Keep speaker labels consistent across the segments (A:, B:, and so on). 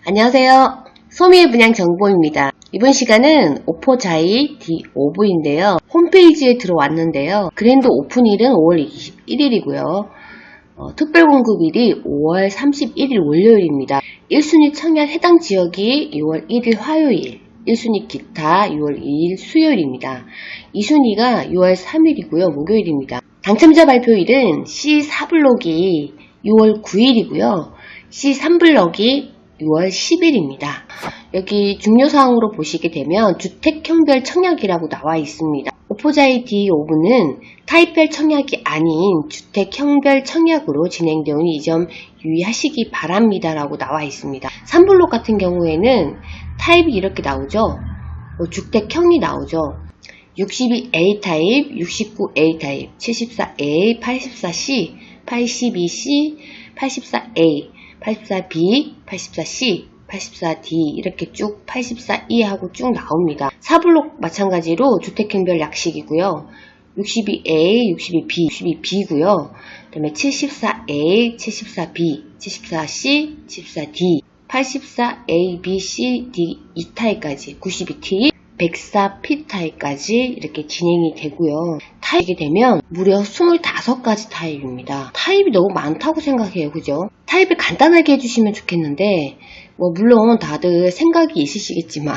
A: 안녕하세요. 소미의 분양 정보입니다. 이번 시간은 오포자이 D5부인데요. 홈페이지에 들어왔는데요. 그랜드 오픈일은 5월 21일이고요. 특별 공급일이 5월 31일 월요일입니다. 1순위 청약 해당 지역이 6월 1일 화요일, 1순위 기타 6월 2일 수요일입니다. 2순위가 6월 3일이고요. 목요일입니다. 당첨자 발표일은 C4블록이 6월 9일이고요. C3블록이 6월 10일입니다. 여기 중요사항으로 보시게 되면 주택형별 청약이라고 나와 있습니다. 오포자이 D5부는 타입별 청약이 아닌 주택형별 청약으로 진행되오니 이 점 유의하시기 바랍니다 라고 나와 있습니다. 3블록 같은 경우에는 타입이 이렇게 나오죠. 주택형이 나오죠. 62A 타입, 69A 타입, 74A, 84C, 82C, 84A, 84B, 84C, 84D 이렇게 쭉 84E 하고 쭉 나옵니다. 4블록 마찬가지로 주택형별 약식이고요. 62A, 62B, 62B고요. 그 다음에 74A, 74B, 74C, 74D, 84A, B, C, D 2타입까지 92T, 104P 타입까지 이렇게 진행이 되고요. 타입이 되면 무려 25가지 타입입니다. 타입이 너무 많다고 생각해요. 그죠? 타입을 간단하게 해주시면 좋겠는데 물론 다들 생각이 있으시겠지만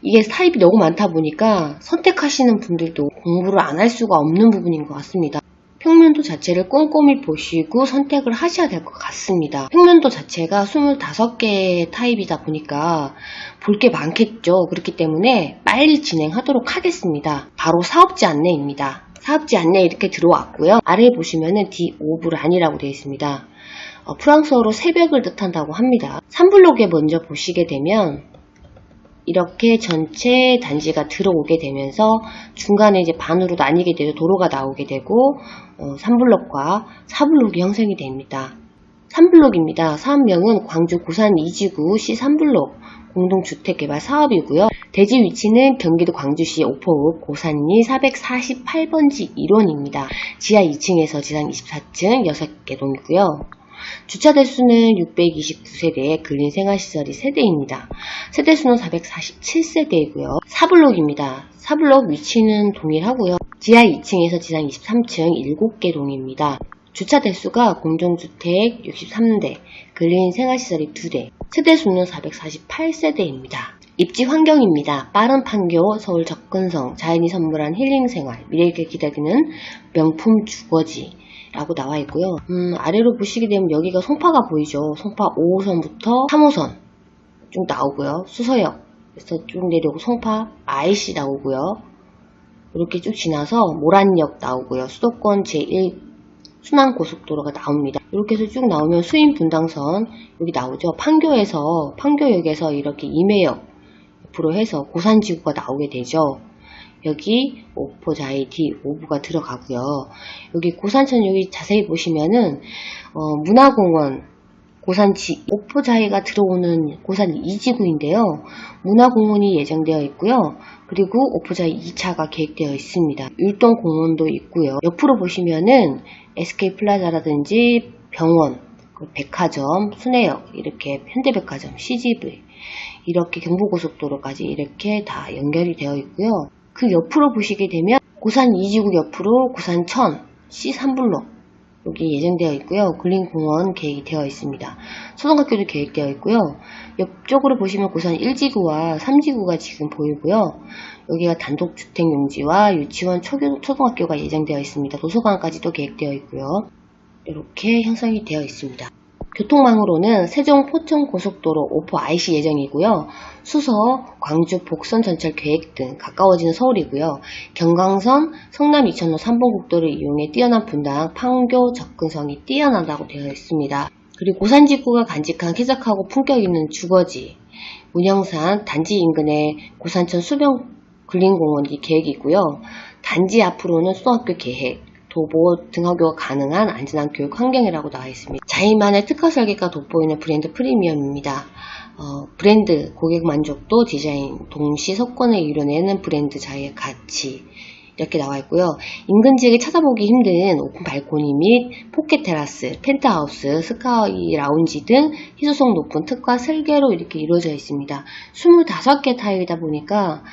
A: 이게 타입이 너무 많다 보니까 선택하시는 분들도 공부를 안 할 수가 없는 부분인 것 같습니다. 평면도 자체를 꼼꼼히 보시고 선택을 하셔야 될 것 같습니다. 평면도 자체가 25개의 타입이다 보니까 볼 게 많겠죠. 그렇기 때문에 빨리 진행하도록 하겠습니다. 바로 사업지 안내입니다. 사업지 안내 이렇게 들어왔고요. 아래에 보시면은 D5브란이라고 되어 있습니다. 프랑스어로 새벽을 뜻한다고 합니다. 3블록에 먼저 보시게 되면 이렇게 전체 단지가 들어오게 되면서 중간에 이제 반으로 나뉘게 되고 도로가 나오게 되고 3블록과 4블록이 형성이 됩니다. 3블록입니다. 사업명은 광주 고산 2지구 C3블록 공동주택개발 사업이고요. 대지 위치는 경기도 광주시 오포읍 고산리 448번지 1원입니다. 지하 2층에서 지상 24층 6개 동이고요. 주차 대수는 629세대, 근린 생활시설이 3대입니다. 세대수는 447세대이고요. 4블록입니다. 4블록 위치는 동일하고요. 지하 2층에서 지상 23층 7개 동입니다. 주차 대수가 공동주택 63대, 근린 생활시설이 2대, 세대수는 448세대입니다. 입지 환경입니다. 빠른 판교, 서울 접근성, 자연이 선물한 힐링생활, 미래를 기다리는 명품 주거지 라고 나와 있고요. 아래로 보시게 되면 여기가 송파가 보이죠. 송파 5호선부터 3호선 쭉 나오고요. 수서역 그래서 쭉 내려오고 송파 IC 나오고요. 이렇게 쭉 지나서 모란역 나오고요. 수도권 제1 순환고속도로가 나옵니다. 이렇게 해서 쭉 나오면 수인분당선 여기 나오죠. 판교역에서 이렇게 임해역 옆으로 해서 고산지구가 나오게 되죠. 여기 오포자이 D5부가 들어가고요. 여기 고산천 여기 자세히 보시면은 문화공원 오포자이가 들어오는 고산 2지구인데요. 문화공원이 예정되어 있고요. 그리고 오포자이 2차가 계획되어 있습니다. 율동공원도 있고요. 옆으로 보시면은 SK플라자라든지 병원, 백화점, 순회역, 이렇게 현대백화점, CGV 이렇게 경부고속도로까지 이렇게 다 연결이 되어 있고요. 그 옆으로 보시게 되면 고산 2지구 옆으로 고산천 C3블록 여기 예정되어 있고요. 근린공원 계획이 되어 있습니다. 초등학교도 계획되어 있고요. 옆쪽으로 보시면 고산 1지구와 3지구가 지금 보이고요. 여기가 단독주택용지와 유치원, 초등학교가 예정되어 있습니다. 도서관까지도 계획되어 있고요. 이렇게 형성이 되어 있습니다. 교통망으로는 세종 포천 고속도로 오포 IC 예정이고요. 수서, 광주 복선 전철 계획 등 가까워지는 서울이고요. 경강선, 성남 이천로 3번 국도를 이용해 뛰어난 분당, 판교 접근성이 뛰어나다고 되어 있습니다. 그리고 고산지구가 간직한 쾌적하고 품격 있는 주거지, 문영산 단지 인근에 고산천 수변 근린공원이 계획이고요. 단지 앞으로는 수학교 계획, 도보 등하교가 가능한 안전한 교육 환경이라고 나와 있습니다. 자인만의 특화 설계가 돋보이는 브랜드 프리미엄입니다. 브랜드, 고객 만족도, 디자인, 동시 석권을 이뤄내는 브랜드 자의 가치 이렇게 나와 있고요. 인근 지역에 찾아보기 힘든 오픈 발코니 및 포켓 테라스, 펜트하우스, 스카이 라운지 등 희소성 높은 특화 설계로 이렇게 이루어져 있습니다. 25개 타입이다 보니까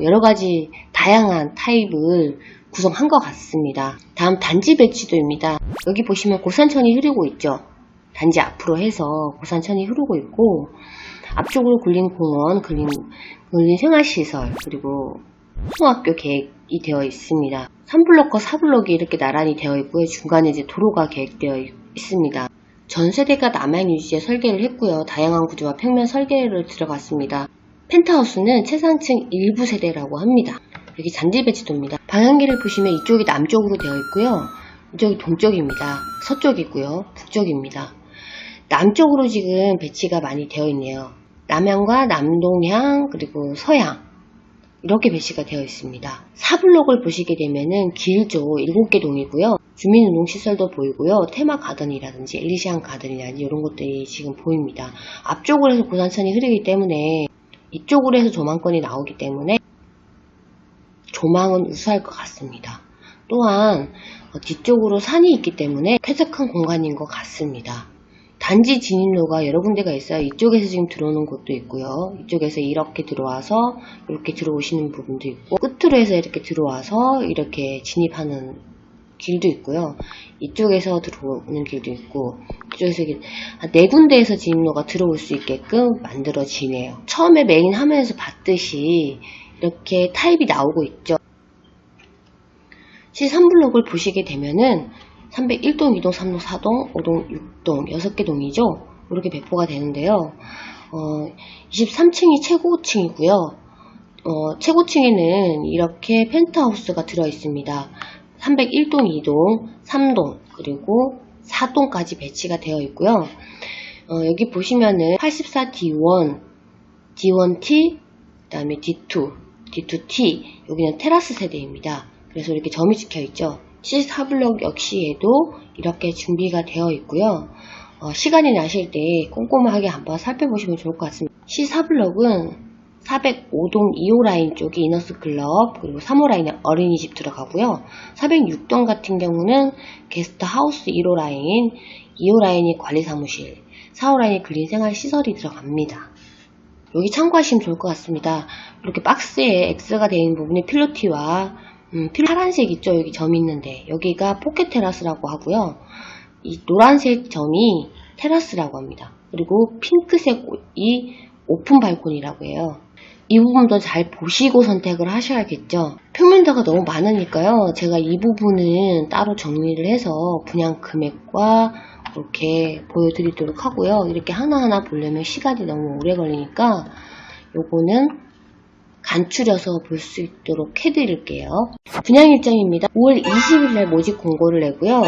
A: 여러 가지 다양한 타입을 구성한 것 같습니다. 다음 단지 배치도입니다. 여기 보시면 고산천이 흐르고 있죠. 단지 앞으로 해서 고산천이 흐르고 있고, 앞쪽으로 굴린 공원, 굴린 생활시설, 그리고 초등학교 계획이 되어 있습니다. 3블럭과 4블럭이 이렇게 나란히 되어 있고요. 중간에 이제 도로가 계획되어 있습니다. 전 세대가 남양 유지에 설계를 했고요. 다양한 구조와 평면 설계를 들어갔습니다. 펜트하우스는 최상층 일부 세대라고 합니다. 여기 잔디 배치도입니다. 방향키를 보시면 이쪽이 남쪽으로 되어 있고요. 이쪽이 동쪽입니다. 서쪽이고요. 북쪽입니다. 남쪽으로 지금 배치가 많이 되어 있네요. 남향과 남동향 그리고 서향 이렇게 배치가 되어 있습니다. 4블록을 보시게 되면은 길죠. 7개 동이고요. 주민운동시설도 보이고요. 테마 가든이라든지 엘리시안 가든이라든지 이런 것들이 지금 보입니다. 앞쪽으로 해서 고산천이 흐르기 때문에 이쪽으로 해서 조망권이 나오기 때문에 조망은 우수할 것 같습니다. 또한 뒤쪽으로 산이 있기 때문에 쾌적한 공간인 것 같습니다. 단지 진입로가 여러 군데가 있어요. 이쪽에서 지금 들어오는 곳도 있고요. 이쪽에서 이렇게 들어와서 이렇게 들어오시는 부분도 있고, 끝으로 해서 이렇게 들어와서 이렇게 진입하는 길도 있고요. 이쪽에서 들어오는 길도 있고, 이쪽에서 한 4군데에서 진입로가 들어올 수 있게끔 만들어지네요. 처음에 메인 화면에서 봤듯이 이렇게 타입이 나오고 있죠. C3블록을 보시게 되면은 301동, 2동, 3동, 4동, 5동, 6동, 6개 동이죠. 이렇게 배포가 되는데요. 23층이 최고층이고요. 최고층에는 이렇게 펜트하우스가 들어있습니다. 301동, 2동, 3동, 그리고 4동까지 배치가 되어 있고요. 여기 보시면은 84D1, D1T, 그 다음에 D2, D2T, 여기는 테라스 세대입니다. 그래서 이렇게 점이 찍혀 있죠. C4블록 역시에도 이렇게 준비가 되어 있고요. 시간이 나실 때 꼼꼼하게 한번 살펴보시면 좋을 것 같습니다. C4블록은 405동 2호 라인 쪽이 이너스 클럽, 그리고 3호 라인에 어린이집 들어가고요. 406동 같은 경우는 게스트 하우스 1호 라인, 2호 라인이 관리사무실, 4호 라인이 근린생활시설이 들어갑니다. 여기 참고하시면 좋을 것 같습니다. 이렇게 박스에 X가 되어 있는 부분이 필로티와 파란색 있죠? 여기 점이 있는데 여기가 포켓 테라스라고 하고요. 이 노란색 점이 테라스라고 합니다. 그리고 핑크색이 오픈 발코니라고 해요. 이 부분도 잘 보시고 선택을 하셔야겠죠. 평면도가 너무 많으니까요. 제가 이 부분은 따로 정리를 해서 분양 금액과 이렇게 보여드리도록 하고요. 이렇게 하나하나 보려면 시간이 너무 오래 걸리니까 요거는 간추려서 볼 수 있도록 해드릴게요. 분양 일정입니다. 5월 20일날 모집 공고를 내고요.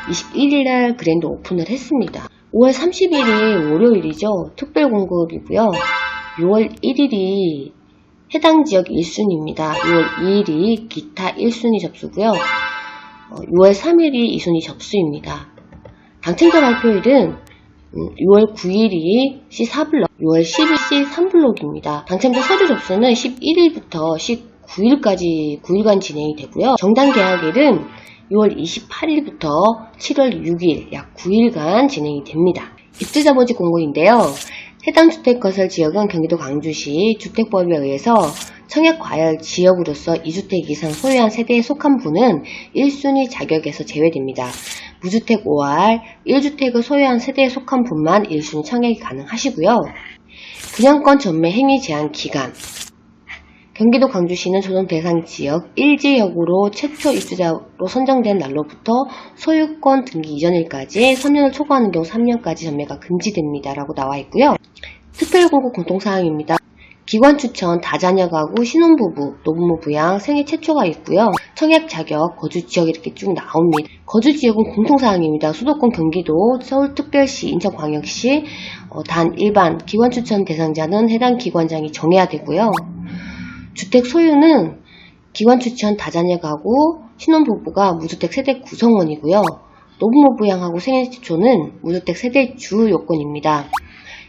A: 21일날 그랜드 오픈을 했습니다. 5월 30일이 월요일이죠. 특별 공급이고요. 6월 1일이 해당 지역 1순위입니다. 6월 2일이 기타 1순위 접수고요. 6월 3일이 2순위 접수입니다. 당첨자 발표일은 6월 9일이 C4블록, 6월 10일 C3블록입니다. 당첨자 서류 접수는 11일부터 19일까지 9일간 진행이 되고요. 정당 계약일은 6월 28일부터 7월 6일, 약 9일간 진행이 됩니다. 입주자 모집 공고인데요. 해당 주택건설 지역은 경기도 광주시 주택법에 의해서 청약과열 지역으로서 2주택 이상 소유한 세대에 속한 분은 1순위 자격에서 제외됩니다. 무주택 5할, 1주택을 소유한 세대에 속한 분만 1순위 청약이 가능하시고요. 분양권 전매 행위 제한 기간, 경기도 광주시는 조정 대상 지역 1지역으로 최초 입주자로 선정된 날로부터 소유권 등기 이전일까지 3년을 초과하는 경우 3년까지 전매가 금지됩니다. 라고 나와 있고요. 특별공고 공통사항입니다. 기관 추천, 다자녀 가구, 신혼부부, 노부모 부양, 생애 최초가 있고요. 청약 자격, 거주 지역 이렇게 쭉 나옵니다. 거주 지역은 공통사항입니다. 수도권 경기도, 서울특별시, 인천광역시, 단 일반 기관 추천 대상자는 해당 기관장이 정해야 되고요. 주택 소유는 기관 추천, 다자녀 가구, 신혼부부가 무주택 세대 구성원이고요. 노부모 부양하고 생애 최초는 무주택 세대 주 요건입니다.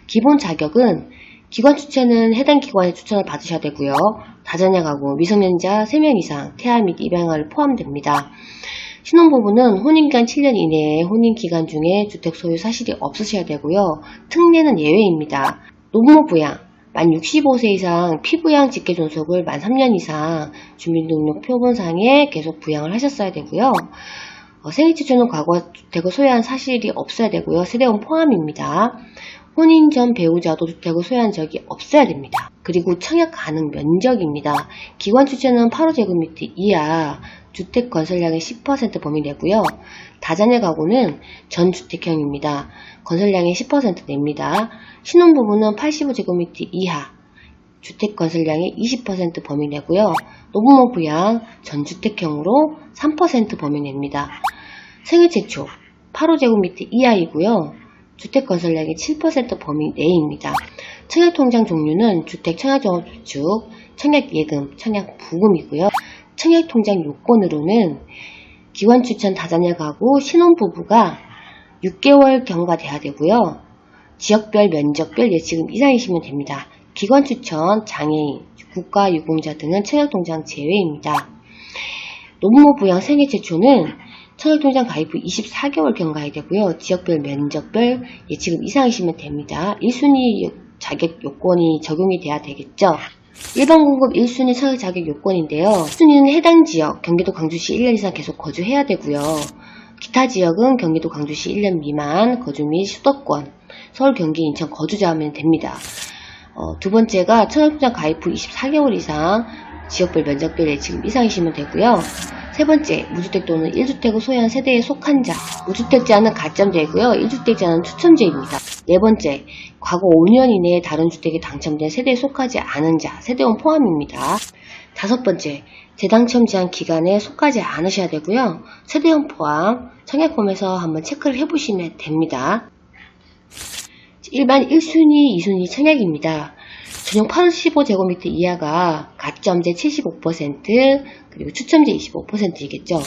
A: 기본 자격은 기관 추천은 해당 기관의 추천을 받으셔야 되고요. 다자녀 가구, 미성년자 3명 이상, 태아 및 입양아를 포함됩니다. 신혼부부는 혼인기간 7년 이내에 혼인기간 중에 주택 소유 사실이 없으셔야 되고요. 특례는 예외입니다. 노부모 부양, 만 65세 이상 피부양 직계 존속을 만 3년 이상 주민등록 표본상에 계속 부양을 하셨어야 되고요. 생애 최초는 과거 주택을 소유한 사실이 없어야 되고요. 세대원 포함입니다. 혼인 전 배우자도 주택을 소유한 적이 없어야 됩니다. 그리고 청약 가능 면적입니다. 기관 주체는 8호제곱미터 이하, 주택 건설량의 10% 범위 내고요. 다자녀 가구는 전주택형입니다. 건설량의 10% 냅니다. 신혼부부는 85제곱미터 이하, 주택 건설량의 20% 범위 내고요. 노부모 부양 전주택형으로 3% 범위 냅니다. 생애 최초 8호제곱미터 이하이고요. 주택 건설량의 7% 범위 내입니다. 청약통장 종류는 주택 청약저축, 청약예금, 청약부금이고요. 청약통장 요건으로는 기관 추천 다자녀 가구 신혼부부가 6개월 경과돼야 되고요. 지역별 면적별 예치금 이상이시면 됩니다. 기관 추천, 장애인, 국가유공자 등은 청약통장 제외입니다. 노부모 부양 생애 최초는 청약통장 가입 후 24개월 경과해야 되고요. 지역별 면적별 예치금 이상이시면 됩니다. 1순위 자격 요건이 적용이 돼야 되겠죠. 일반 공급 1순위 청약 자격 요건인데요. 1순위는 해당 지역, 경기도 광주시 1년 이상 계속 거주해야 되고요. 기타 지역은 경기도 광주시 1년 미만 거주 및 수도권, 서울, 경기, 인천 거주자면 됩니다. 두 번째가 청약통장 가입 후 24개월 이상 지역별 면적별 예치금 이상이시면 되고요. 세 번째, 무주택 또는 1주택을 소유한 세대에 속한 자, 무주택자는 가점제이고요. 1주택자는 추첨제입니다. 네 번째, 과거 5년 이내에 다른 주택에 당첨된 세대에 속하지 않은 자, 세대원 포함입니다. 다섯 번째, 재당첨 제한 기간에 속하지 않으셔야 되고요. 세대원 포함, 청약홈에서 한번 체크를 해보시면 됩니다. 일반 1순위, 2순위 청약입니다. 전용 85제곱미터 이하가 가점제 75%, 그리고 추첨제 25%이겠죠.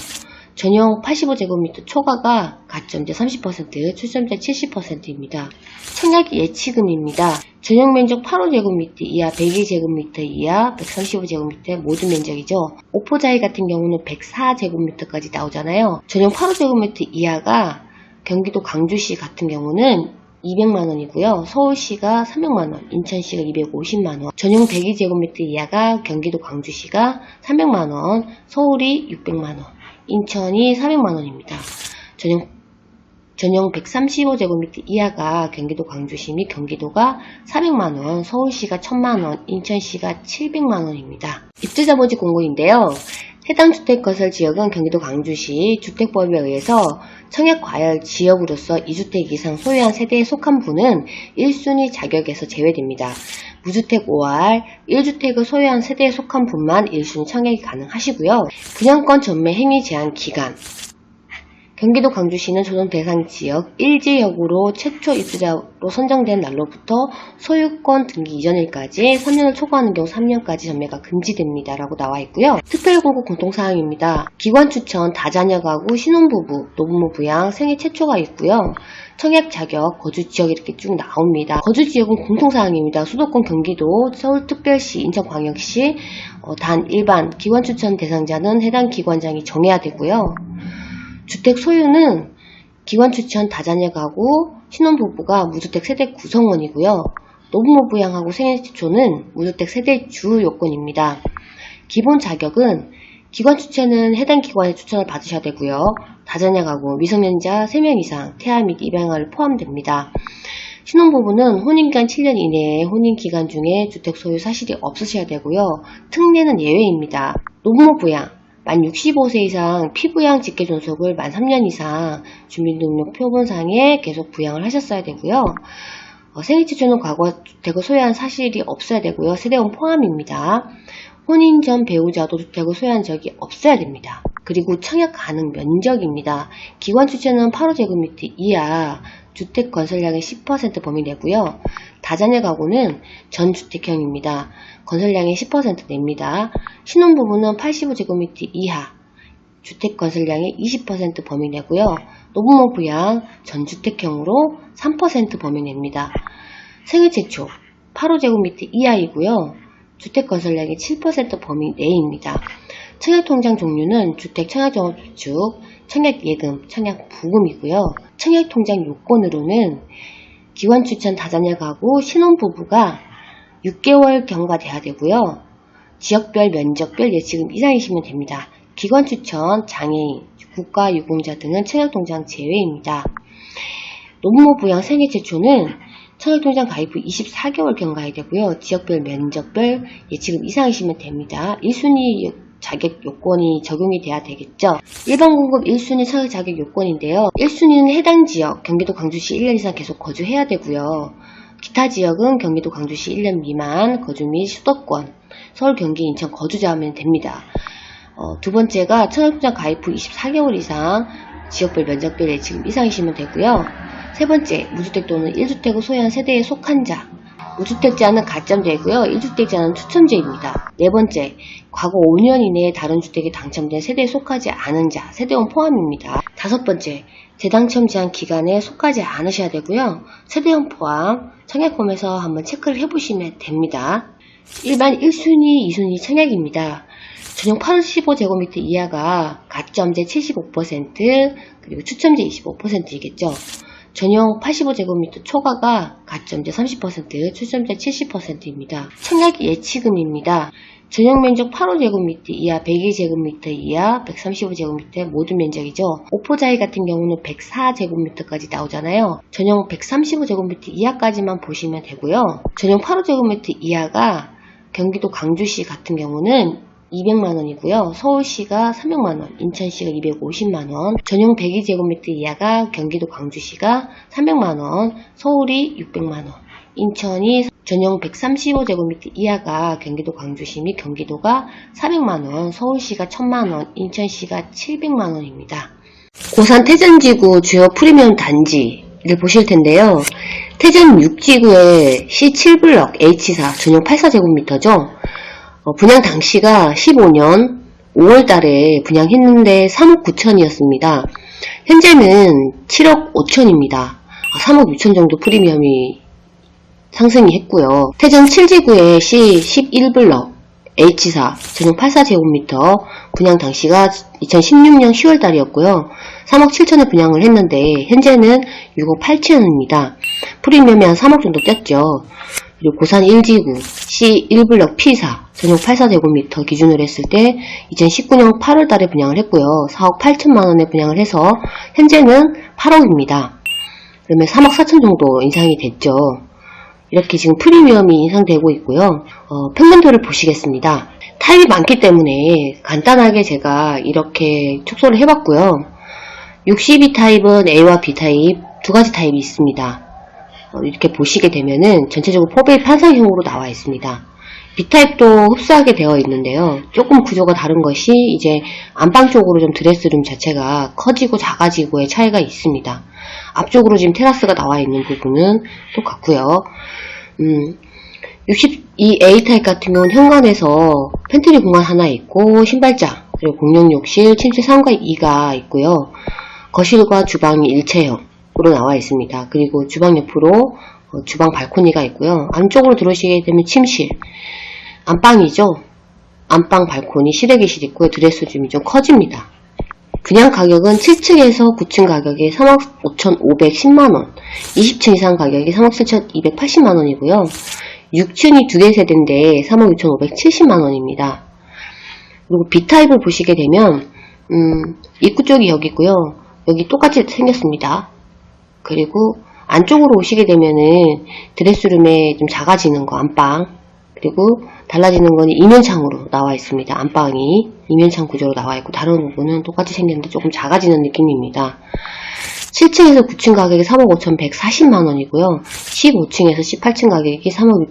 A: 전용 85제곱미터 초과가 가점제 30%, 추첨제 70%입니다. 청약 예치금입니다. 전용 면적 8호제곱미터 이하, 102제곱미터 이하, 135제곱미터 모든 면적이죠. 오포자이 같은 경우는 104제곱미터까지 나오잖아요. 전용 8호제곱미터 이하가 경기도 광주시 같은 경우는 200만원이고요. 서울시가 300만원, 인천시가 250만원, 전용 102제곱미터 이하가 경기도 광주시가 300만원, 서울이 600만원, 인천이 400만원입니다. 전용 135제곱미터 이하가 경기도 광주시 및 경기도가 400만원, 서울시가 1000만원, 인천시가 700만원입니다. 입주자본지 공고인데요. 해당 주택건설 지역은 경기도 광주시 주택법에 의해서 청약과열 지역으로서 2주택 이상 소유한 세대에 속한 분은 1순위 자격에서 제외됩니다. 무주택 5할, 1주택을 소유한 세대에 속한 분만 1순위 청약이 가능하시고요. 분양권 전매 행위 제한 기간, 경기도 광주시는 조정 대상 지역 1지역으로 최초 입주자로 선정된 날로부터 소유권 등기 이전일까지 3년을 초과하는 경우 3년까지 전매가 금지됩니다. 라고 나와 있고요. 특별공고 공통사항입니다. 기관 추천, 다자녀 가구, 신혼부부, 노부모 부양, 생애 최초가 있고요. 청약 자격, 거주 지역 이렇게 쭉 나옵니다. 거주 지역은 공통사항입니다. 수도권 경기도, 서울특별시, 인천광역시, 단 일반 기관 추천 대상자는 해당 기관장이 정해야 되고요. 주택 소유는 기관 추천 다자녀 가구 신혼부부가 무주택 세대 구성원이고요. 노부모 부양하고 생애 최초는 무주택 세대주 요건입니다. 기본 자격은 기관 추천은 해당 기관의 추천을 받으셔야 되고요. 다자녀 가구 미성년자 3명 이상, 태아 및 입양아를 포함됩니다. 신혼부부는 혼인기간 7년 이내에 혼인기간 중에 주택 소유 사실이 없으셔야 되고요. 특례는 예외입니다. 노부모 부양, 만 65세 이상 피부양 직계 존속을 만 3년 이상 주민등록 표본상에 계속 부양을 하셨어야 되고요. 생애 최초는 과거 주택을 소유한 사실이 없어야 되고요. 세대원 포함입니다. 혼인 전 배우자도 주택을 소유한 적이 없어야 됩니다. 그리고 청약 가능 면적입니다. 기관 추천은 8호제곱미터 이하, 주택 건설량의 10% 범위 내고요. 다자녀 가구는 전주택형입니다. 건설량의 10% 냅니다. 신혼부부는 85제곱미터 이하, 주택 건설량의 20% 범위 내고요. 노부모 부양 전주택형으로 3% 범위 냅니다. 생애 최초 8호제곱미터 이하이고요. 주택건설량의 7% 범위 내입니다. 청약통장 종류는 주택 청약종합저축, 청약예금, 청약부금이고요. 청약통장 요건으로는 기관추천 다자녀 가구 신혼부부가 6개월 경과돼야 되고요. 지역별, 면적별 예치금 이상이시면 됩니다. 기관추천, 장애인, 국가유공자 등은 청약통장 제외입니다. 노부모 부양 생애 최초는 청약통장 가입 후 24개월 경과해야 되고요. 지역별, 면적별 예치금 이상이시면 됩니다. 1순위 자격 요건이 적용이 돼야 되겠죠. 일반 공급 1순위 청약 자격 요건인데요. 1순위는 해당 지역, 경기도 광주시 1년 이상 계속 거주해야 되고요. 기타 지역은 경기도 광주시 1년 미만 거주 및 수도권, 서울, 경기, 인천 거주자면 됩니다. 두 번째가 청약통장 가입 후 24개월 이상 지역별, 면적별 예치금 이상이시면 되고요. 세 번째, 무주택 또는 1주택을 소유한 세대에 속한 자. 무주택자는 가점제이고요. 1주택자는 추첨제입니다. 네 번째, 과거 5년 이내에 다른 주택에 당첨된 세대에 속하지 않은 자, 세대원 포함입니다. 다섯 번째, 재당첨 제한 기간에 속하지 않으셔야 되고요. 세대원 포함, 청약홈에서 한번 체크를 해보시면 됩니다. 일반 1순위, 2순위 청약입니다. 전용 85제곱미터 이하가 가점제 75%, 그리고 추첨제 25%이겠죠. 전용 85제곱미터 초과가 가점제 30%, 추첨제 70%입니다. 청약 예치금입니다. 전용 면적 85제곱미터 이하, 102제곱미터 이하, 135제곱미터 모든 면적이죠. 오포자이 같은 경우는 104제곱미터까지 나오잖아요. 전용 135제곱미터 이하까지만 보시면 되고요. 전용 85제곱미터 이하가 경기도 광주시 같은 경우는 200만원이고요. 서울시가 300만원, 인천시가 250만원, 전용 102제곱미터 이하가 경기도 광주시가 300만원, 서울이 600만원, 인천이 전용 135제곱미터 이하가 경기도 광주시 및 경기도가 400만원, 서울시가 1000만원, 인천시가 700만원입니다. 고산 태전지구 주요 프리미엄 단지를 보실 텐데요. 태전 6지구의 C7블럭 H4 전용 84제곱미터죠. 분양 당시가 15년 5월 달에 분양했는데 3억 9천이었습니다. 현재는 7억 5천입니다. 3억 6천 정도 프리미엄이 상승이 했고요. 태전 7지구의 C11블럭 H4 전용 84제곱미터 분양 당시가 2016년 10월 달이었고요. 3억 7천에 분양을 했는데 현재는 6억 8천입니다. 프리미엄이 한 3억 정도 뛰었죠. 그리고 고산 1지구 C1블럭 P4 전용 84제곱미터 기준으로 했을 때 2019년 8월 달에 분양을 했고요. 4억 8천만원에 분양을 해서 현재는 8억입니다. 그러면 3억 4천 정도 인상이 됐죠. 이렇게 지금 프리미엄이 인상되고 있고요. 평면도를 보시겠습니다. 타입이 많기 때문에 간단하게 제가 이렇게 축소를 해봤고요. 62타입은 A와 B타입 두 가지 타입이 있습니다. 이렇게 보시게 되면은 전체적으로 포베이 판상형으로 나와 있습니다. B타입도 흡사하게 되어 있는데요. 조금 구조가 다른 것이 이제 안방 쪽으로 좀 드레스룸 자체가 커지고 작아지고의 차이가 있습니다. 앞쪽으로 지금 테라스가 나와 있는 부분은 똑같고요. 62A타입 같은 경우는 현관에서 팬트리 공간 하나 있고 신발장, 그리고 공용 욕실, 침실 3과 2가 있고요. 거실과 주방이 일체형으로 나와 있습니다. 그리고 주방 옆으로 주방 발코니가 있고요. 안쪽으로 들어오시게 되면 침실, 안방이죠. 안방 발코니, 실외기실 있고요. 드레스룸이 좀 커집니다. 분양 가격은 7층에서 9층 가격이 3억 5,510만원, 20층 이상 가격이 3억 7,280만원이고요. 6층이 2개 세대인데 3억 6,570만원입니다. 그리고 B타입을 보시게 되면 입구 쪽이 여기 있고요. 여기 똑같이 생겼습니다. 그리고 안쪽으로 오시게 되면은 드레스룸에 좀 작아지는 거, 안방, 그리고 달라지는 건 이면창으로 나와 있습니다. 안방이 이면창 구조로 나와 있고 다른 부분은 똑같이 생겼는데 조금 작아지는 느낌입니다. 7층에서 9층 가격이 3억 5,140만원이고요. 15층에서 18층 가격이 3억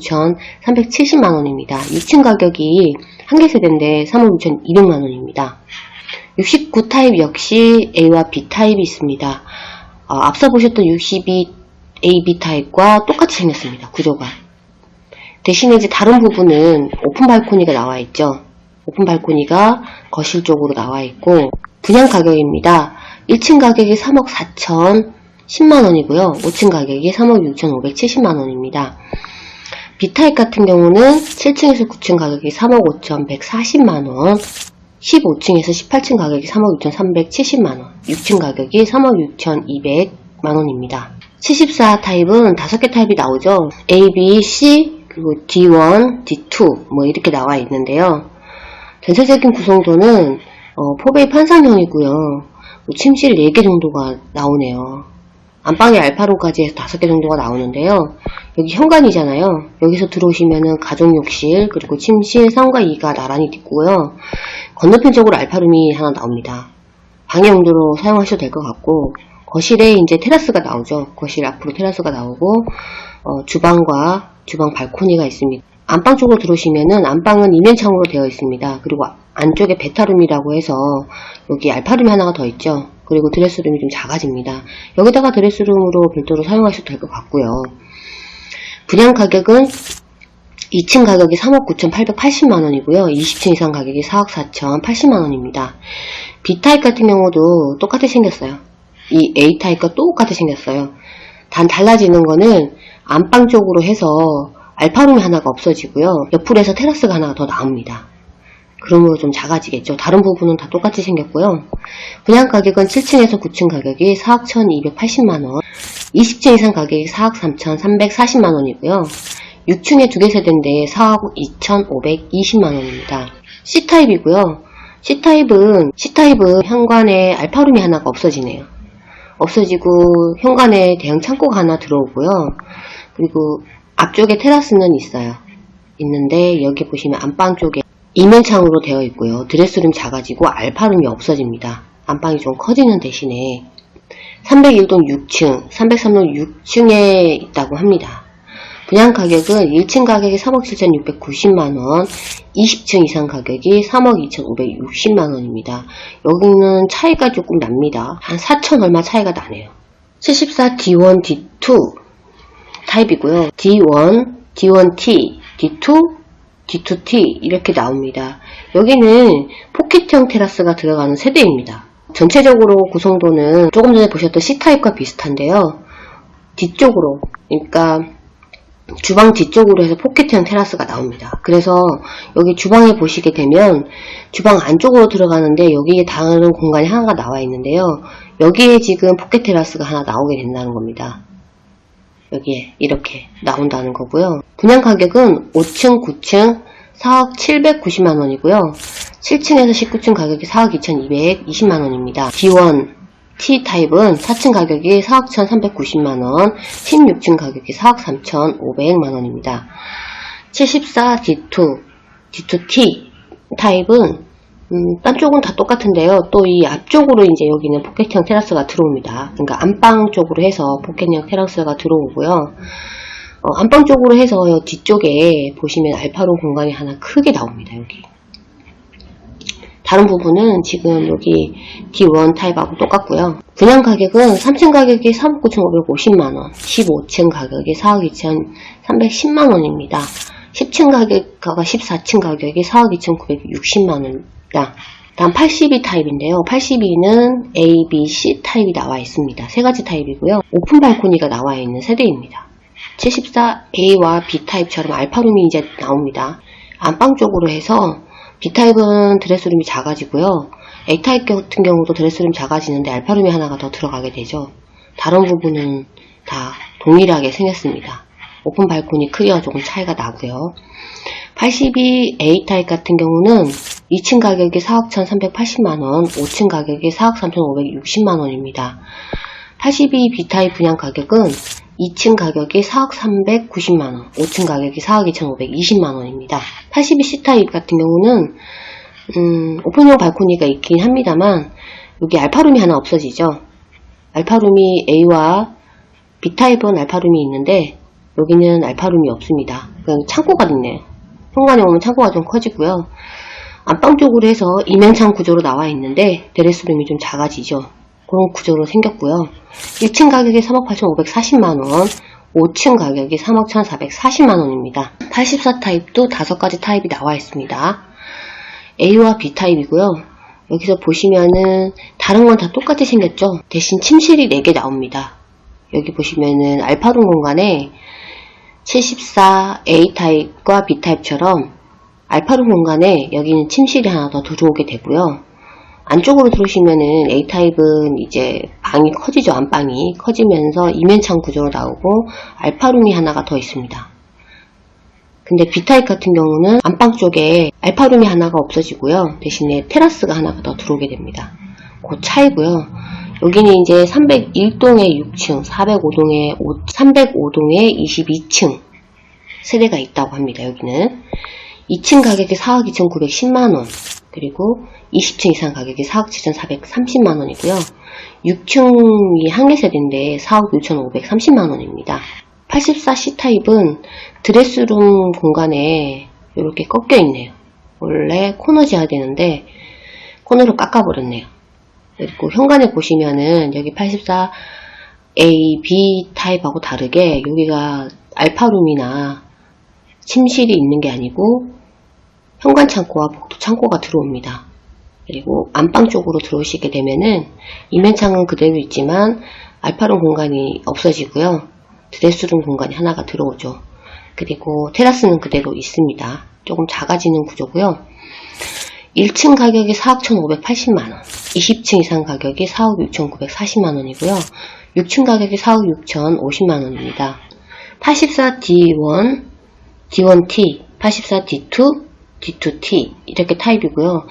A: 6,370만원입니다. 2층 가격이 한 개 세대인데 3억 6,200만원입니다. 69타입 역시 A와 B타입이 있습니다. 앞서 보셨던 62A, B타입과 똑같이 생겼습니다. 구조가. 대신에 이제 다른 부분은 오픈 발코니가 나와 있죠. 오픈 발코니가 거실 쪽으로 나와 있고, 분양 가격입니다. 1층 가격이 3억 4,010만원이고요. 5층 가격이 3억 6,570만원입니다. B타입 같은 경우는 7층에서 9층 가격이 3억 5,140만원, 15층에서 18층 가격이 3억 6,370만원, 6층 가격이 3억 6,200만원입니다. 74 타입은 5개 타입이 나오죠. A, B, C, 그리고 D1, D2 뭐 이렇게 나와 있는데요. 전체적인 구성도는 4베이 판상형이고요. 침실 4개 정도가 나오네요. 안방에 알파룸까지 해서 5개 정도가 나오는데요. 여기 현관이잖아요. 여기서 들어오시면은 가족욕실, 그리고 침실 3과 2가 나란히 있고요. 건너편 쪽으로 알파룸이 하나 나옵니다. 방해 용도로 사용하셔도 될 것 같고, 거실에 이제 테라스가 나오죠. 거실 앞으로 테라스가 나오고, 주방과 주방 발코니가 있습니다. 안방 쪽으로 들어오시면은 안방은 이면창으로 되어 있습니다. 그리고 안쪽에 베타룸이라고 해서 여기 알파룸이 하나가 더 있죠. 그리고 드레스룸이 좀 작아집니다. 여기다가 드레스룸으로 별도로 사용하셔도 될 것 같고요. 분양 가격은 2층 가격이 3억 9,880만원이고요. 20층 이상 가격이 4억 4,080만원입니다. B타입 같은 경우도 똑같이 생겼어요. 이 A타입과 똑같이 생겼어요. 단 달라지는 거는 안방 쪽으로 해서 알파룸이 하나가 없어지고요. 옆으로 해서 테라스가 하나가 더 나옵니다. 그러므로 좀 작아지겠죠. 다른 부분은 다 똑같이 생겼고요. 분양 가격은 7층에서 9층 가격이 4억 1,280만원, 20층 이상 가격이 4억 3,340만원이고요. 6층에 2개 세대인데 4억 2,520만원입니다. C타입이고요. C타입은 현관에 알파룸이 하나가 없어지네요. 없어지고 현관에 대형 창고가 하나 들어오고요. 그리고 앞쪽에 테라스는 있는데 여기 보시면 안방 쪽에 이면창으로 되어 있고요. 드레스룸 작아지고 알파룸이 없어집니다. 안방이 좀 커지는 대신에 301동 6층, 303동 6층에 있다고 합니다. 분양 가격은 1층 가격이 3억 7,690만원, 20층 이상 가격이 3억 2,560만원입니다. 여기는 차이가 조금 납니다. 한 4천 얼마 차이가 나네요. 74 D1, D2 타입이고요. D1, D1T, D2, D2T 이렇게 나옵니다. 여기는 포켓형 테라스가 들어가는 세대입니다. 전체적으로 구성도는 조금 전에 보셨던 C타입과 비슷한데요. 뒤쪽으로, 그러니까 주방 뒤쪽으로 해서 포켓형 테라스가 나옵니다. 그래서 여기 주방에 보시게 되면 주방 안쪽으로 들어가는데 여기에 다른 공간이 하나가 나와 있는데요. 여기에 지금 포켓 테라스가 하나 나오게 된다는 겁니다. 여기에 이렇게 나온다는 거고요. 분양 가격은 5층, 9층 4억 790만원이고요. 7층에서 19층 가격이 4억 2220만원입니다. D1 T타입은 4층 가격이 4억 1390만원, 16층 가격이 4억 3500만원입니다. 74 D2, D2T 타입은 딴 쪽은 다 똑같은데요. 또 이 앞쪽으로 이제 여기는 포켓형 테라스가 들어옵니다. 그러니까 안방 쪽으로 해서 포켓형 테라스가 들어오고요. 안방 쪽으로 해서 뒤쪽에 보시면 알파룸 공간이 하나 크게 나옵니다. 여기. 다른 부분은 지금 여기 D1 타입하고 똑같고요. 분양 가격은 3층 가격이 3억 9,550만원, 15층 가격이 4억 2,310만원입니다. 10층 가격과 14층 가격이 4억 2,960만원입니다. 다음 82 타입인데요. 82는 A, B, C 타입이 나와 있습니다. 세 가지 타입이고요. 오픈 발코니가 나와 있는 세대입니다. 74 A와 B 타입처럼 알파룸이 이제 나옵니다. 안방 쪽으로 해서 B타입은 드레스룸이 작아지고요. A타입 같은 경우도 드레스룸이 작아지는데 알파룸이 하나가 더 들어가게 되죠. 다른 부분은 다 동일하게 생겼습니다. 오픈 발코니 크기가 조금 차이가 나고요. 82 A타입 같은 경우는 2층 가격이 4억 1380만원, 5층 가격이 4억 3560만원입니다. 82 B타입 분양 가격은 2층 가격이 4억 390만원, 5층 가격이 4억 2520만원입니다. 82 C타입 같은 경우는 오픈형 발코니가 있긴 합니다만 여기 알파룸이 하나 없어지죠. 알파룸이 A와 B타입은 알파룸이 있는데 여기는 알파룸이 없습니다. 그냥 창고가 있네요. 현관에 오면 창고가 좀 커지고요. 안방 쪽으로 해서 이면창 구조로 나와 있는데 드레스룸이 좀 작아지죠. 그런 구조로 생겼고요. 1층 가격이 3억 8,540만원, 5층 가격이 3억 1,440만원입니다. 84 타입도 5가지 타입이 나와 있습니다. A와 B 타입이고요. 여기서 보시면은 다른 건 다 똑같이 생겼죠. 대신 침실이 4개 나옵니다. 여기 보시면은 알파룸 공간에 74 A타입과 B타입처럼 알파룸 공간에 여기는 침실이 하나 더 들어오게 되고요. 안쪽으로 들어오시면은 A타입은 이제 방이 커지죠. 안방이 커지면서 이면창 구조로 나오고 알파룸이 하나가 더 있습니다. 근데 B타입 같은 경우는 안방 쪽에 알파룸이 하나가 없어지고요. 대신에 테라스가 하나가 더 들어오게 됩니다. 그 차이고요. 여기는 이제 301동에 6층, 305동에 22층 세대가 있다고 합니다. 여기는 2층 가격이 4억 2,910만원, 그리고 20층 이상 가격이 4억 7,430만원이고요. 6층이 한 개 세대인데 4억 6,530만원입니다. 84C타입은 드레스룸 공간에 이렇게 꺾여 있네요. 원래 코너지어야 되는데 코너로 깎아버렸네요. 그리고 현관에 보시면은 여기 84A, B 타입하고 다르게 여기가 알파룸이나 침실이 있는 게 아니고 현관 창고와 복도 창고가 들어옵니다. 그리고 안방 쪽으로 들어오시게 되면은 이면창은 그대로 있지만 알파룸 공간이 없어지고요. 드레스룸 공간이 하나가 들어오죠. 그리고 테라스는 그대로 있습니다. 조금 작아지는 구조고요. 1층 가격이 4억 1,580만원, 20층 이상 가격이 4억 6,940만원이고요. 6층 가격이 4억 6,050만원입니다. 84D1, D1T, 84D2, D2T 이렇게 타입이고요.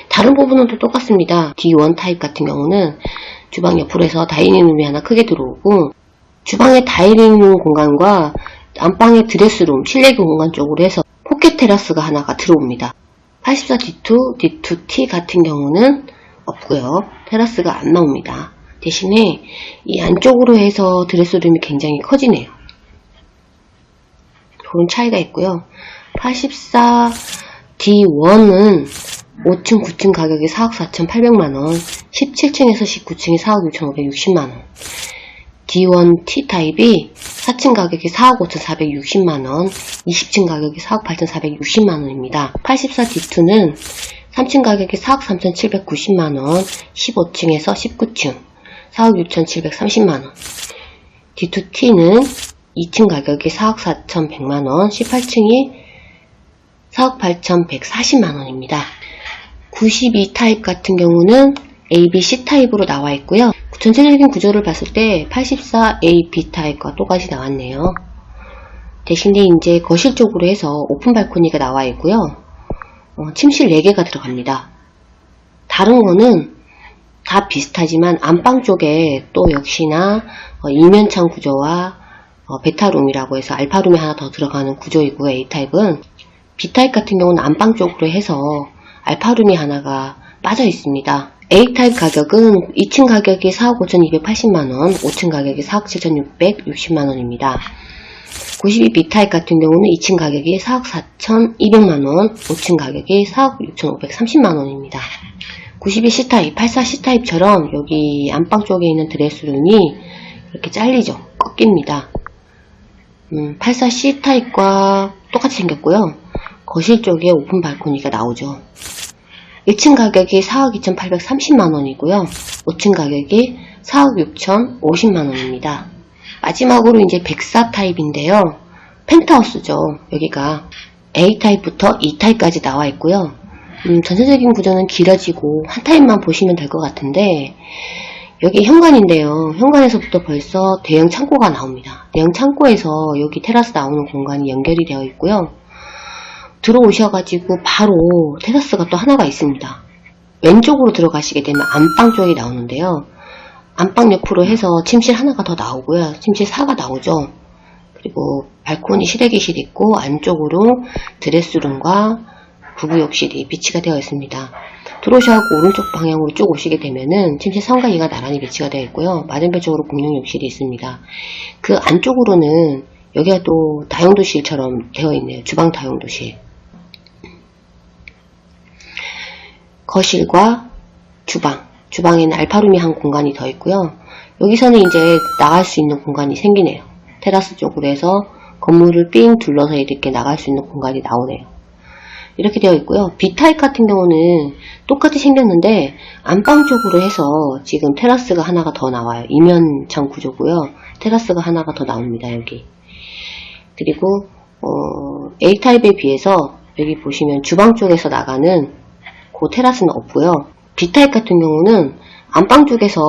A: 다른 부분은 또 똑같습니다. D1 타입 같은 경우는 주방 옆으로 해서 다이닝룸이 하나 크게 들어오고, 주방의 다이닝룸 공간과 안방의 드레스룸, 실내기 공간 쪽으로 해서 포켓 테라스가 하나가 들어옵니다. 84D2, D2T 같은 경우는 없고요. 테라스가 안 나옵니다. 대신에 이 안쪽으로 해서 드레스룸이 굉장히 커지네요. 그런 차이가 있고요. 84D1은 5층, 9층 가격이 4억 4,800만원, 17층에서 19층이 4억 6,560만원, D1T 타입이 4층 가격이 4억 5,460만원, 20층 가격이 4억 8,460만원입니다. 84D2는 3층 가격이 4억 3,790만원, 15층에서 19층 4억 6,730만원, D2T는 2층 가격이 4억 4,100만원, 18층이 4억 8,140만원입니다. 92 타입 같은 경우는 A, B, C 타입으로 나와 있고요. 전체적인 구조를 봤을 때 84A, B 타입과 똑같이 나왔네요. 대신에 이제 거실 쪽으로 해서 오픈 발코니가 나와 있고요. 침실 4개가 들어갑니다. 다른 거는 다 비슷하지만 안방 쪽에 또 역시나 이면창 구조와 베타룸이라고 해서 알파룸이 하나 더 들어가는 구조이고요. A타입은 B타입 같은 경우는 안방 쪽으로 해서 알파룸이 하나가 빠져 있습니다. A타입 가격은 2층 가격이 4억 5,280만원, 5층 가격이 4억 7,660만원입니다. 92 B타입 같은 경우는 2층 가격이 4억 4,200만원, 5층 가격이 4억 6,530만원입니다. 92 C타입, 84 C타입처럼 여기 안방 쪽에 있는 드레스룸이 이렇게 잘리죠. 꺾입니다. 84 C타입과 똑같이 생겼고요. 거실 쪽에 오픈 발코니가 나오죠. 1층 가격이 4억 2,830만원이고요. 5층 가격이 4억 6,050만원입니다. 마지막으로 이제 104 타입인데요. 펜트하우스죠. 여기가 A타입부터 E타입까지 나와 있고요. 전체적인 구조는 길어지고 한 타입만 보시면 될 것 같은데, 여기 현관인데요. 현관에서부터 벌써 대형 창고가 나옵니다. 대형 창고에서 여기 테라스 나오는 공간이 연결이 되어 있고요. 들어오셔가지고 바로 테라스가 또 하나가 있습니다. 왼쪽으로 들어가시게 되면 안방 쪽이 나오는데요. 안방 옆으로 해서 침실 하나가 더 나오고요. 침실 4가 나오죠. 그리고 발코니 실외기실 있고 안쪽으로 드레스룸과 부부욕실이 비치가 되어 있습니다. 들어오셔서 오른쪽 방향으로 쭉 오시게 되면은 침실 3과 2가 나란히 배치가 되어 있고요. 맞은편 쪽으로 공용욕실이 있습니다. 그 안쪽으로는 여기가 또 다용도실처럼 되어 있네요. 주방 다용도실. 거실과 주방. 주방에는 알파룸이 한 공간이 더 있고요. 여기서는 이제 나갈 수 있는 공간이 생기네요. 테라스 쪽으로 해서 건물을 삥 둘러서 이렇게 나갈 수 있는 공간이 나오네요. 이렇게 되어 있고요. B타입 같은 경우는 똑같이 생겼는데 안방 쪽으로 해서 지금 테라스가 하나가 더 나와요. 이면창 구조고요. 테라스가 하나가 더 나옵니다. 여기. 그리고 A타입에 비해서 여기 보시면 주방 쪽에서 나가는 그 테라스는 없고요. B타입 같은 경우는 안방 쪽에서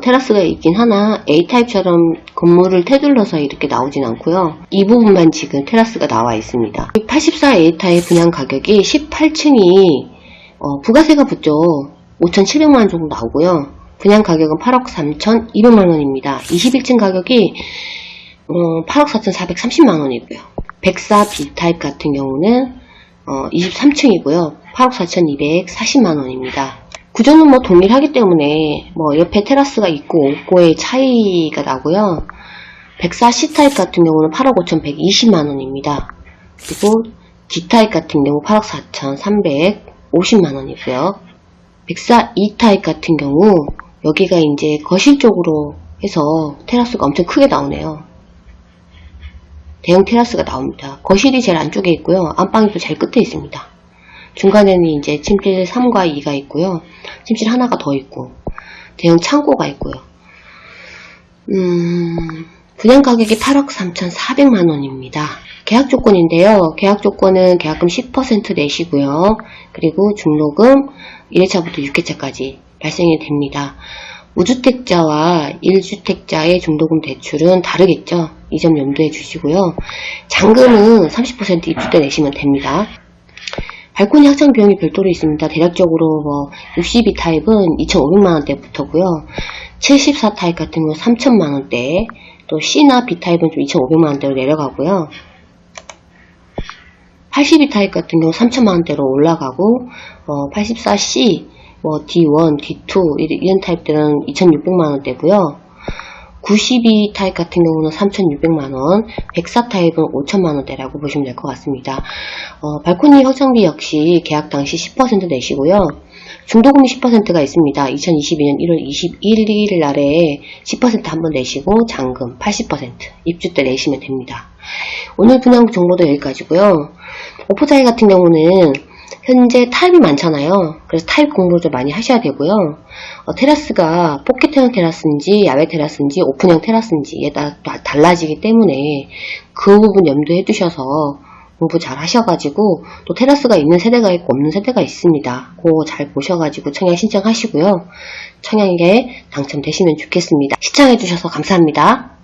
A: 테라스가 있긴 하나 A타입처럼 건물을 테둘러서 이렇게 나오진 않고요. 이 부분만 지금 테라스가 나와 있습니다. 84 A타입 분양 가격이 18층이 부가세가 붙죠. 5,700만원 정도 나오고요. 분양 가격은 8억 3,200만원입니다. 21층 가격이 8억 4,430만원이고요. 104 B타입 같은 경우는 23층이고요. 8억 4,240만원입니다. 구조는 뭐 동일하기 때문에 뭐 옆에 테라스가 있고 없고의 차이가 나고요. 104 C타입 같은 경우는 8억 5,120만원입니다. 그리고 D타입 같은 경우 8억 4,350만원이고요. 104 E타입 같은 경우 여기가 이제 거실 쪽으로 해서 테라스가 엄청 크게 나오네요. 대형 테라스가 나옵니다. 거실이 제일 안쪽에 있고요. 안방이 또 제일 끝에 있습니다. 중간에는 이제 침실 3과 2가 있고요. 침실 하나가 더 있고 대형 창고가 있고요. 분양 가격이 8억 3,400만원입니다. 계약 조건인데요. 계약 조건은 계약금 10% 내시고요. 그리고 중로금 1회차부터 6회차까지 발생이 됩니다. 무주택자와 1주택자의 중도금 대출은 다르겠죠. 이 점 염두해 주시고요. 잔금은 30% 입주 때 내시면 됩니다. 발코니 확장 비용이 별도로 있습니다. 대략적으로 62타입은 2,500만원대부터고요. 74타입 같은 경우 3,000만원대, 또 C나 B타입은 좀 2,500만원대로 내려가고요. 82타입 같은 경우 3,000만원대로 올라가고 84C, D1, D2 이런 타입들은 2,600만원대고요. 92타입 같은 경우는 3,600만원, 104 타입은 5,000만원대라고 보시면 될 것 같습니다. 발코니 확장비 역시 계약 당시 10% 내시고요. 중도금이 10%가 있습니다. 2022년 1월 21일 날에 10% 한번 내시고 잔금 80% 입주 때 내시면 됩니다. 오늘 분양 정보도 여기까지고요. 오포자이 같은 경우는 현재 타입이 많잖아요. 그래서 타입 공부를 좀 많이 하셔야 되고요. 테라스가 포켓형 테라스인지 야외 테라스인지 오픈형 테라스인지에 따라 달라지기 때문에 그 부분 염두해 두셔서 공부 잘 하셔가지고 또 테라스가 있는 세대가 있고 없는 세대가 있습니다. 그거 잘 보셔가지고 청약 신청하시고요. 청약에 당첨되시면 좋겠습니다. 시청해 주셔서 감사합니다.